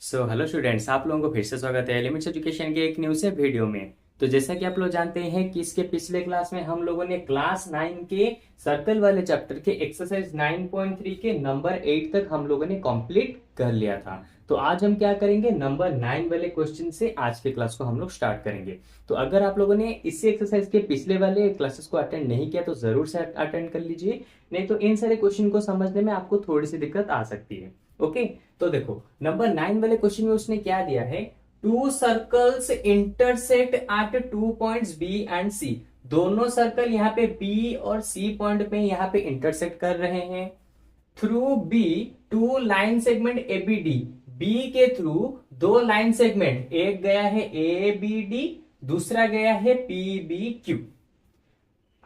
Hello students, आप लोगों को फिर से स्वागत है एलिमेंट्स एजुकेशन के एक न्यू से वीडियो में। तो जैसा कि आप लोग जानते हैं कि इसके पिछले क्लास में हम लोगों ने क्लास 9 के सर्कल वाले चैप्टर के एक्सरसाइज 9.3 के नंबर 8 तक हम लोगों ने कंप्लीट कर लिया था। तो आज हम क्या करेंगे, नंबर 9 वाले क्वेश्चन से आज के क्लास को हम लोग स्टार्ट करेंगे। तो अगर आप लोगों ने इसी एक्सरसाइज के पिछले वाले क्लासेस को अटेंड नहीं किया तो जरूर से अटेंड कर लीजिए, नहीं तो इन सारे क्वेश्चन को समझने में आपको थोड़ी सी दिक्कत आ सकती है। ओके, तो देखो नंबर 9 वाले क्वेश्चन में उसने क्या दिया है, two circles intersect at two points B and C. दोनों सर्कल यहाँ पे बी और सी पॉइंट पे यहाँ पे इंटरसेक्ट कर रहे हैं। Through B two line segment A B D. B के थ्रू दो लाइन सेगमेंट, एक गया है ए बी डी, दूसरा गया है P B Q.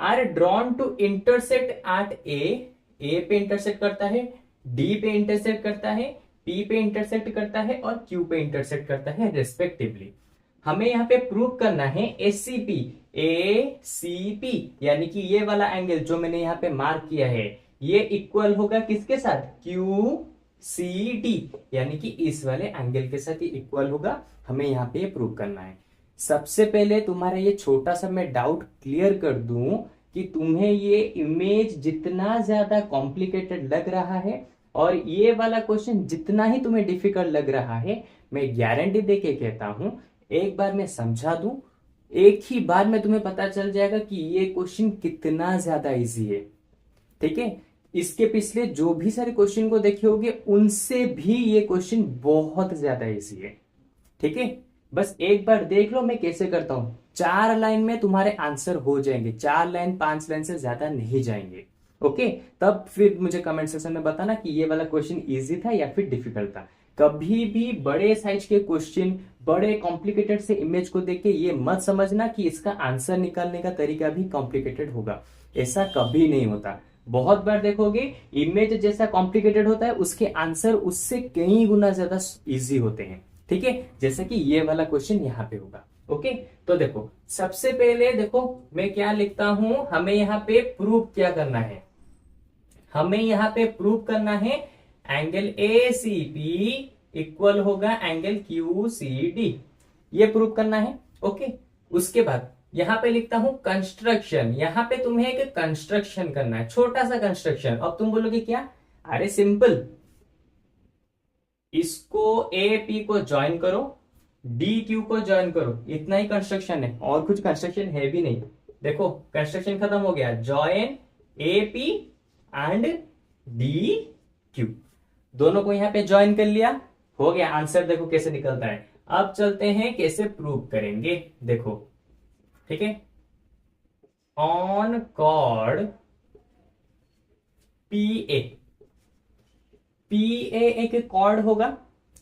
Are drawn to intersect at A पे इंटरसेक्ट करता है, डी पे इंटरसेक्ट करता है, पी पे इंटरसेक्ट करता है और क्यू पे इंटरसेक्ट करता है रेस्पेक्टिवली। हमें यहाँ पे प्रूव करना है एसीपी, ए सी पी, यानी कि ये वाला एंगल जो मैंने यहाँ पे मार्क किया है ये इक्वल होगा किसके साथ, क्यू सी डी, यानी कि इस वाले एंगल के साथ ये इक्वल होगा। हमें यहाँ पे प्रूव करना है। सबसे पहले तुम्हारा ये छोटा सा मैं डाउट क्लियर कर दूं कि तुम्हें ये इमेज जितना ज्यादा कॉम्प्लिकेटेड लग रहा है और ये वाला क्वेश्चन जितना ही तुम्हें डिफिकल्ट लग रहा है, मैं गारंटी देके कहता हूं, एक बार मैं समझा दूं, एक ही बार में तुम्हें पता चल जाएगा कि ये क्वेश्चन कितना ज्यादा इजी है। ठीक है, इसके पिछले जो भी सारे क्वेश्चन को देखे होगे उनसे भी ये क्वेश्चन बहुत ज्यादा इजी है। ठीक है, बस एक बार देख लो मैं कैसे करता हूं। 4 लाइन में तुम्हारे आंसर हो जाएंगे, 4 लाइन 5 लाइन से ज्यादा नहीं जाएंगे। ओके, तब फिर मुझे कमेंट सेक्शन में बताना कि ये वाला क्वेश्चन इजी था या फिर डिफिकल्ट था। कभी भी बड़े साइज के क्वेश्चन, बड़े कॉम्प्लिकेटेड से इमेज को देख के ये मत समझना कि इसका आंसर निकालने का तरीका भी कॉम्प्लिकेटेड होगा। ऐसा कभी नहीं होता। बहुत बार देखोगे इमेज जैसा कॉम्प्लिकेटेड होता है, उसके आंसर उससे कई गुना ज्यादा इजी होते हैं। ठीक है, जैसे कि ये वाला क्वेश्चन यहाँ पे होगा। ओके, तो देखो सबसे पहले देखो मैं क्या लिखता हूं, हमें यहाँ पे प्रूव क्या करना है, हमें यहाँ पे प्रूव करना है angle A C P equal होगा एंगल क्यू सी डी, ये प्रूव करना है। ओके, उसके बाद यहां पे लिखता हूं कंस्ट्रक्शन। यहां पे तुम्हें एक कंस्ट्रक्शन करना है, छोटा सा कंस्ट्रक्शन। अब तुम बोलोगे क्या, अरे सिंपल, इसको ए पी को ज्वाइन करो, डी क्यू को ज्वाइन करो, इतना ही कंस्ट्रक्शन है, और कुछ कंस्ट्रक्शन है भी नहीं। देखो कंस्ट्रक्शन खत्म हो गया, join A P and D Q, दोनों को यहां पे ज्वाइन कर लिया, हो गया आंसर। देखो कैसे निकलता है। अब चलते हैं कैसे प्रूव करेंगे, देखो ठीक है। On chord P A, P A एक कॉर्ड होगा।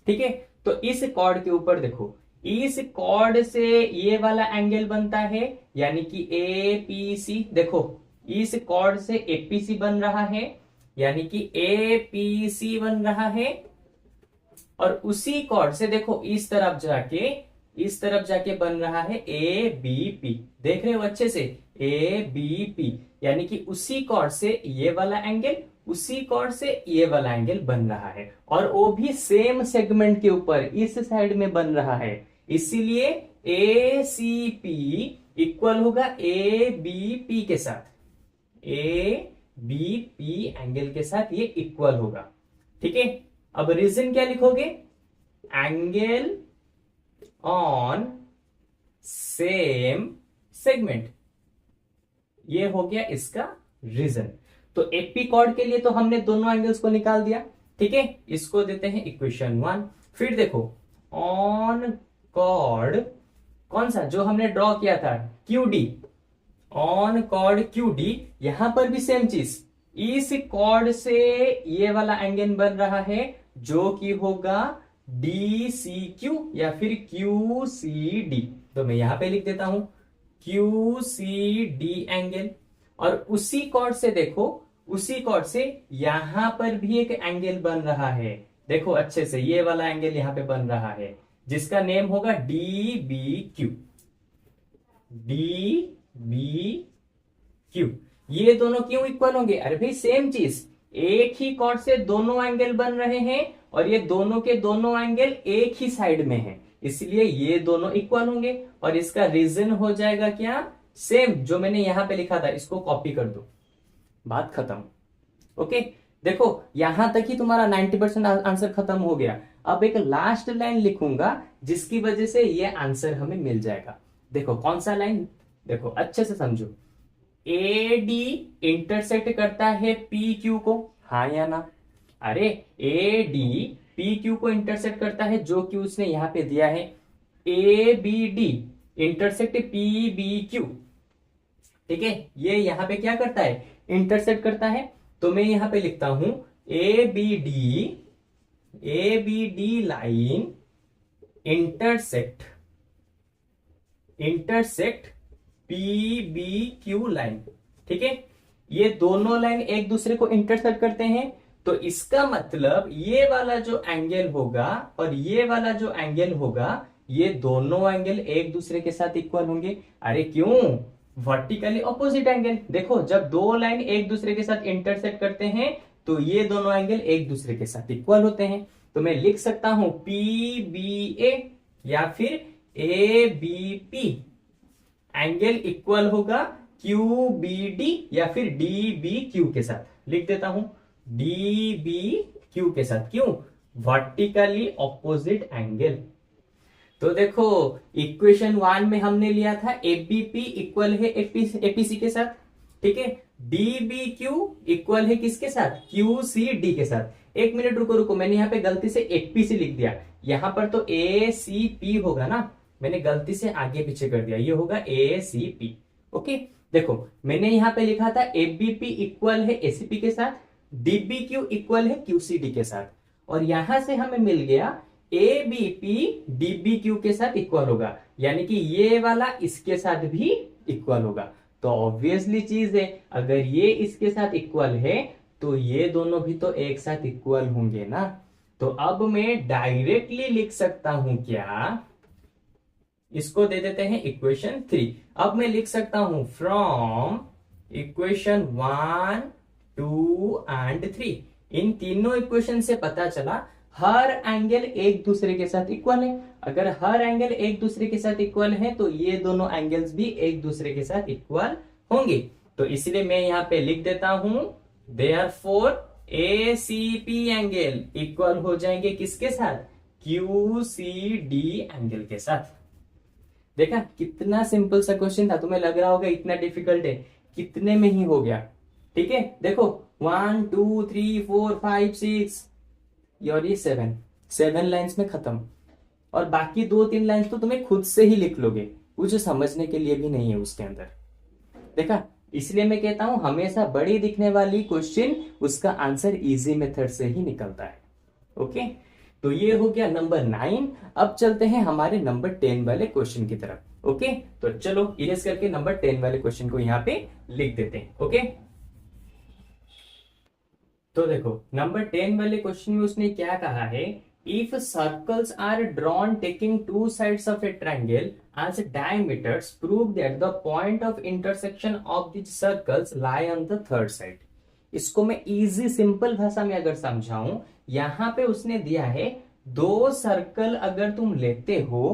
ठीक है, तो इस कॉर्ड के ऊपर देखो, इस कॉर्ड से ये वाला एंगल बनता है, यानी कि ए पी सी। देखो इस कॉर्ड से एपीसी बन रहा है, यानी कि ए पी सी बन रहा है। और उसी कॉर्ड से देखो इस तरफ जाके बन रहा है ए बी पी। देख रहे हो अच्छे से, ए बी पी, यानी कि उसी कॉर्ड से ये वाला एंगल, उसी कॉर्ड से ये वाला एंगल बन रहा है, और वो भी सेम सेगमेंट के ऊपर इस साइड में बन रहा है। इसीलिए ए सी पी इक्वल होगा ए बी पी के साथ, ए बी पी एंगल के साथ ये इक्वल होगा। ठीक है, अब रीजन क्या लिखोगे, एंगल ऑन सेम सेगमेंट, ये हो गया इसका रीजन। तो एपी कॉर्ड के लिए तो हमने दोनों एंगल्स को निकाल दिया। ठीक है, इसको देते हैं इक्वेशन 1। फिर देखो ऑन कॉर्ड, कौन सा जो हमने ड्रॉ किया था, Q D, on chord Q D, यहां पर भी सेम चीज, इस कॉर्ड से ये वाला एंगल बन रहा है जो कि होगा डी सी क्यू या फिर क्यू सी डी। तो मैं यहां पे लिख देता हूं क्यू सी डी एंगल। और उसी कॉर्ड से देखो, उसी कॉर्ड से यहां पर भी एक एंगल बन रहा है। देखो अच्छे से, ये वाला एंगल यहां पे बन रहा है जिसका नेम होगा D B Q, D B Q. ये दोनों क्यों इक्वल होंगे, अरे भाई सेम चीज, एक ही कॉर्ड से दोनों एंगल बन रहे हैं और ये दोनों के दोनों एंगल एक ही साइड में है, इसलिए ये दोनों इक्वल होंगे। और इसका रीजन हो जाएगा क्या, सेम जो मैंने यहां पे लिखा था, इसको कॉपी कर दो, बात खत्म। ओके, देखो यहां तक ही तुम्हारा 90% आंसर खत्म हो गया। अब एक लास्ट लाइन लिखूंगा जिसकी वजह से ये आंसर हमें मिल जाएगा। देखो कौन सा लाइन, देखो अच्छे से समझो। ए डी इंटरसेक्ट करता है पी क्यू को, हाँ या ना? अरे ए डी पी क्यू को इंटरसेक्ट करता है, जो कि उसने यहां पे दिया है। A B D intersect P B Q, ठीक है, ये यहां पे क्या करता है, इंटरसेक्ट करता है। तो मैं यहां पे लिखता हूं A B D line intersect P B Q line, ठीक है। ये दोनों लाइन एक दूसरे को इंटरसेक्ट करते हैं, तो इसका मतलब ये वाला जो एंगल होगा और ये वाला जो एंगल होगा, ये दोनों एंगल एक दूसरे के साथ इक्वल होंगे। अरे क्यों, वर्टिकली ऑपोजिट एंगल। देखो जब दो लाइन एक दूसरे के साथ इंटरसेक्ट करते हैं तो ये दोनों एंगल एक दूसरे के साथ इक्वल होते हैं। तो मैं लिख सकता हूं पी बी ए या फिर A B P angle equal होगा क्यू बी डी या फिर डी बी क्यू के साथ। लिख देता हूं डी बी क्यू के साथ, क्यों, वर्टिकली ऑपोजिट एंगल। तो देखो इक्वेशन 1 में हमने लिया था एबीपी इक्वल है एपीसी के साथ, ठीक है। डीबीक्यू इक्वल है किसके साथ, क्यूसीडी के साथ। एक मिनट रुको, मैंने यहाँ पे गलती से एपीसी लिख दिया, यहां पर तो एसीपी होगा ना, मैंने गलती से आगे पीछे कर दिया, ये होगा एसीपी। ओके, देखो मैंने यहाँ पे लिखा था एबीपी इक्वल है एसीपी के साथ, डीबीक्यू इक्वल है क्यूसीडी के साथ, और यहां से हमें मिल गया एबीपी डीबीक्यू के साथ इक्वल होगा, यानी कि ये वाला इसके साथ भी इक्वल होगा। तो ऑब्वियसली चीज है, अगर ये इसके साथ इक्वल है तो ये दोनों भी तो एक साथ इक्वल होंगे ना। तो अब मैं डायरेक्टली लिख सकता हूं क्या, इसको दे देते हैं इक्वेशन 3। अब मैं लिख सकता हूं फ्रॉम इक्वेशन 1, 2 एंड 3। इन तीनों इक्वेशन से पता चला हर एंगल एक दूसरे के साथ इक्वल है। अगर हर एंगल एक दूसरे के साथ इक्वल है तो ये दोनों एंगल्स भी एक दूसरे के साथ इक्वल होंगे। तो इसलिए मैं यहां पे लिख देता हूं देयरफॉर एसीपी एंगल इक्वल हो जाएंगे किसके साथ, क्यूसीडी एंगल के साथ। देखा कितना सिंपल सा क्वेश्चन था, तुम्हें लग रहा होगा इतना डिफिकल्ट है, कितने में ही हो गया। ठीक है, देखो 1 2 3 4 5 6 और ये 7 लाइंस में खत्म। और बाकी 2-3 लाइंस तो तुम्हें खुद से ही लिख लोगे, कुछ समझने के लिए भी नहीं है उसके अंदर। देखा, इसलिए मैं कहता हूं हमेशा बड़ी दिखने वाली क्वेश्चन उसका आंसर इजी मेथड से ही निकलता है। ओके, तो ये हो गया नंबर 9। अब चलते हैं हमारे नंबर 10 वाले क्वेश्चन की तरफ। ओके, तो चलो इरेज करके नंबर 10 वाले क्वेश्चन को यहां पे लिख देते हैं। ओके, तो देखो नंबर 10 वाले क्वेश्चन में उसने क्या कहा है, if circles are drawn taking 2 sides of a triangle as diameters, prove that the point of intersection of these circles lie on the third side। इसको मैं इजी सिंपल भाषा में अगर समझाऊं, यहां पे उसने दिया है 2 सर्कल अगर तुम लेते हो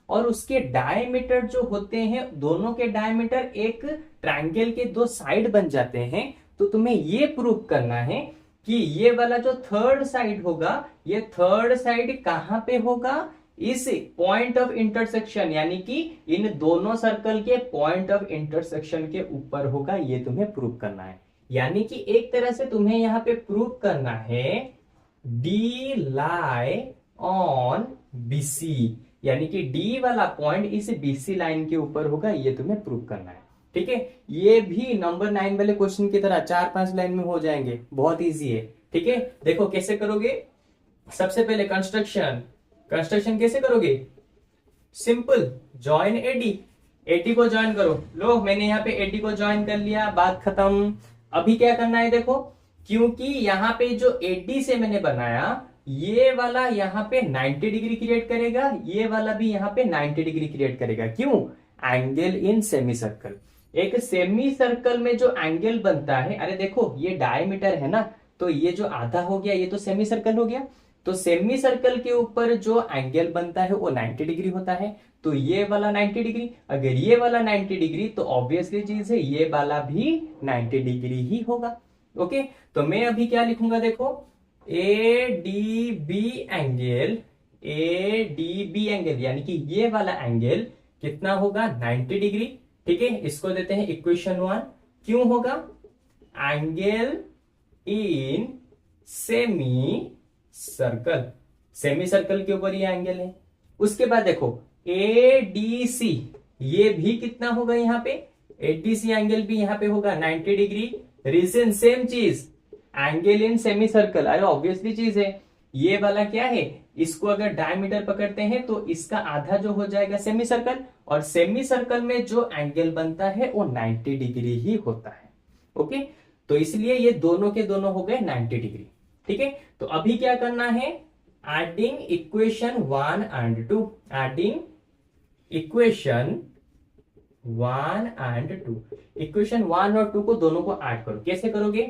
और उसके डायमीटर जो होते हैं, दोनों के डायमीटर एक ट्रायंगल के 2 साइड बन जाते हैं, तो तुम्हें ये प्रूव करना है कि ये वाला जो थर्ड साइड होगा, ये थर्ड साइड कहां पे होगा, इस पॉइंट ऑफ इंटरसेक्शन, यानी कि इन दोनों सर्कल के पॉइंट ऑफ इंटरसेक्शन के ऊपर होगा। ये तुम्हें प्रूव करना है, यानी कि एक तरह से तुम्हें यहां पे प्रूव करना है डी लाई ऑन बीसी, यानी कि डी वाला पॉइंट इस बीसी लाइन के ऊपर होगा, ये तुम्हें प्रूव करना है। ठीक है, ये भी नंबर 9 वाले क्वेश्चन की तरह 4-5 लाइन में हो जाएंगे, बहुत इजी है। ठीक है, देखो कैसे करोगे। सबसे पहले कंस्ट्रक्शन कैसे करोगे, सिंपल, ज्वाइन एडी को ज्वाइन करो। लो मैंने यहाँ पे एडी को ज्वाइन कर लिया, बात खत्म। अभी क्या करना है, देखो क्योंकि यहाँ पे जो एडी से मैंने बनाया, ये वाला यहाँ पे 90 डिग्री क्रिएट करेगा, ये वाला भी यहाँ पे 90 डिग्री क्रिएट करेगा। क्यों, एंगल इन सेमी सर्कल। एक सेमी सर्कल में जो एंगल बनता है, अरे देखो ये डायमीटर है ना, तो ये जो आधा हो गया ये तो सेमी सर्कल हो गया, तो सेमी सर्कल के ऊपर जो एंगल बनता है वो 90 डिग्री होता है। तो ये वाला 90 डिग्री, अगर ये वाला 90 डिग्री तो ऑब्वियसली चीज है ये वाला भी 90 डिग्री ही होगा। ओके, तो मैं अभी क्या लिखूंगा देखो, A D B angle, A D B angle यानी कि ये वाला एंगल कितना होगा 90 डिग्री। ठीक है, इसको देते हैं इक्वेशन 1। क्यों होगा, angle in semi circle, semi circle के ऊपर ये एंगल है। उसके बाद देखो ए डी सी, ये भी कितना होगा यहाँ पे, एडीसी एंगल भी यहाँ पे होगा 90 डिग्री। रीजन सेम चीज, एंगल इन सेमी सर्कल, अरे ऑब्वियसली चीज है। ये वाला क्या है, इसको अगर डायमीटर पकड़ते हैं तो इसका आधा जो हो जाएगा सेमी सर्कल, और सेमी सर्कल में जो एंगल बनता है वो 90 डिग्री ही होता है। ओके, तो इसलिए ये दोनों के दोनों हो गए 90 डिग्री। ठीक है, तो अभी क्या करना है, adding equation 1 and 2, adding equation 1 and 2, equation 1 और 2 को दोनों को ऐड करो। कैसे करोगे,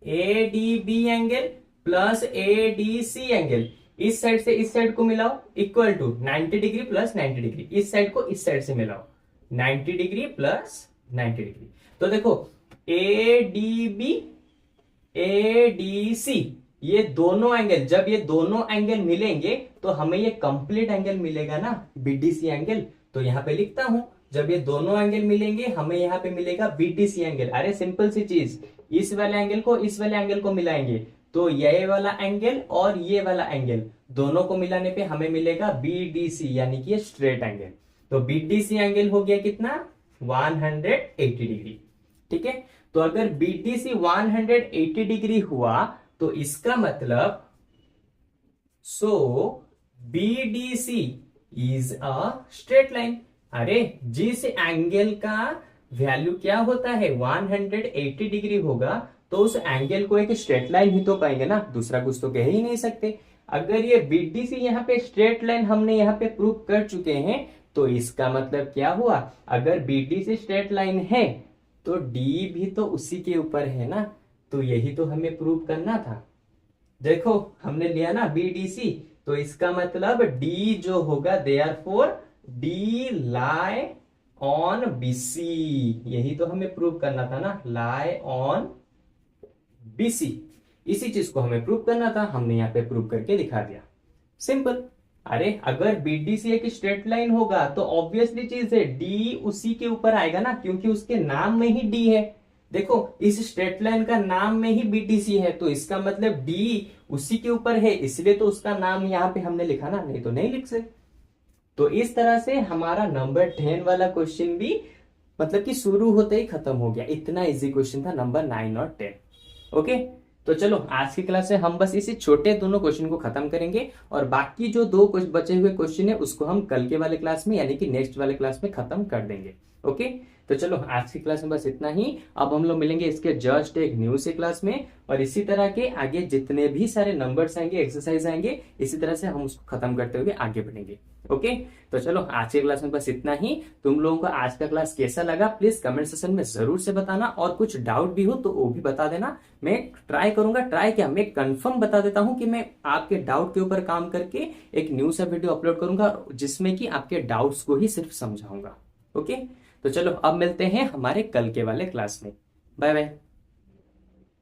A D B angle plus A D C angle, इस साइड से इस साइड को मिलाओ, equal to 90 degree plus 90 degree, इस साइड को इस साइड से मिलाओ, 90 डिग्री प्लस 90 डिग्री। तो देखो A D B, A D C, ये दोनों एंगल, जब ये दोनों एंगल मिलेंगे तो हमें ये कंप्लीट एंगल मिलेगा ना, बीडीसी एंगल। तो यहां पे लिखता हूं, जब ये दोनों एंगल मिलेंगे हमें यहाँ पे मिलेगा बीटीसी एंगल। अरे सिंपल सी चीज, इस वाले एंगल को इस वाले एंगल को मिलाएंगे तो ये वाला एंगल और ये वाला एंगल दोनों को मिलाने पे हमें मिलेगा बीडीसी, यानी कि स्ट्रेट एंगल। तो बीडीसी एंगल हो गया कितना, 180 डिग्री। ठीक है, तो अगर बीडीसी 180 डिग्री हुआ तो इसका मतलब so BDC is a straight line. अरे जिस एंगल का वैल्यू क्या होता है 180 डिग्री होगा तो उस एंगल को एक स्ट्रेट लाइन ही तो कहेंगे ना, दूसरा कुछ तो कह ही नहीं सकते। अगर ये बीडीसी यहाँ पे स्ट्रेट लाइन हमने यहाँ पे प्रूव कर चुके हैं तो इसका मतलब क्या हुआ, अगर बीडीसी स्ट्रेट लाइन है तो डी भी तो उसी के ऊपर है ना, तो यही तो हमें प्रूव करना था। देखो हमने लिया ना बीडीसी, तो इसका मतलब डी जो होगा therefore D lie on BC, यही तो हमें प्रूव करना था ना, लाई ऑन बीसी। इसी चीज को हमें प्रूव करना था, हमने यहाँ पे प्रूव करके दिखा दिया, सिंपल। अरे अगर बीडीसी एक स्ट्रेट लाइन होगा तो ऑब्वियसली चीज है डी उसी के ऊपर आएगा ना, क्योंकि उसके नाम में ही डी है। देखो इस स्ट्रेट लाइन का नाम में ही बीटीसी है, तो इसका मतलब डी उसी के ऊपर है, इसलिए तो उसका नाम यहाँ पे हमने लिखा ना, नहीं तो नहीं लिख सकते। तो इस तरह से हमारा नंबर 10 वाला क्वेश्चन भी मतलब कि शुरू होते ही खत्म हो गया। इतना इजी क्वेश्चन था नंबर 9 और 10। ओके, तो चलो आज की क्लास में हम बस इसी छोटे दोनों क्वेश्चन को खत्म करेंगे और बाकी जो दो बचे हुए क्वेश्चन है उसको हम कल के वाले क्लास में यानी कि नेक्स्ट वाले क्लास में खत्म कर देंगे। ओके, तो चलो आज की क्लास में बस इतना ही। अब हम लोग मिलेंगे इसके जस्ट एक न्यू से क्लास में, और इसी तरह के आगे जितने भी सारे नंबर्स आएंगे, एक्सरसाइज आएंगे, इसी तरह से हम उसको खत्म करते हुए आगे बढ़ेंगे। ओके, तो चलो आज की क्लास में बस इतना ही। तुम लोगों को आज का क्लास कैसा लगा प्लीज कमेंट सेक्शन में जरूर से बताना, और कुछ डाउट भी हो तो वो भी बता देना। मैं ट्राई करूंगा, ट्राई क्या मैं कंफर्म बता देता हूं कि मैं आपके डाउट के ऊपर काम करके एक न्यू सा वीडियो अपलोड करूंगा जिसमें कि आपके डाउट्स को ही सिर्फ समझाऊंगा। ओके, तो चलो अब मिलते हैं हमारे कल के वाले क्लास में। Bye bye.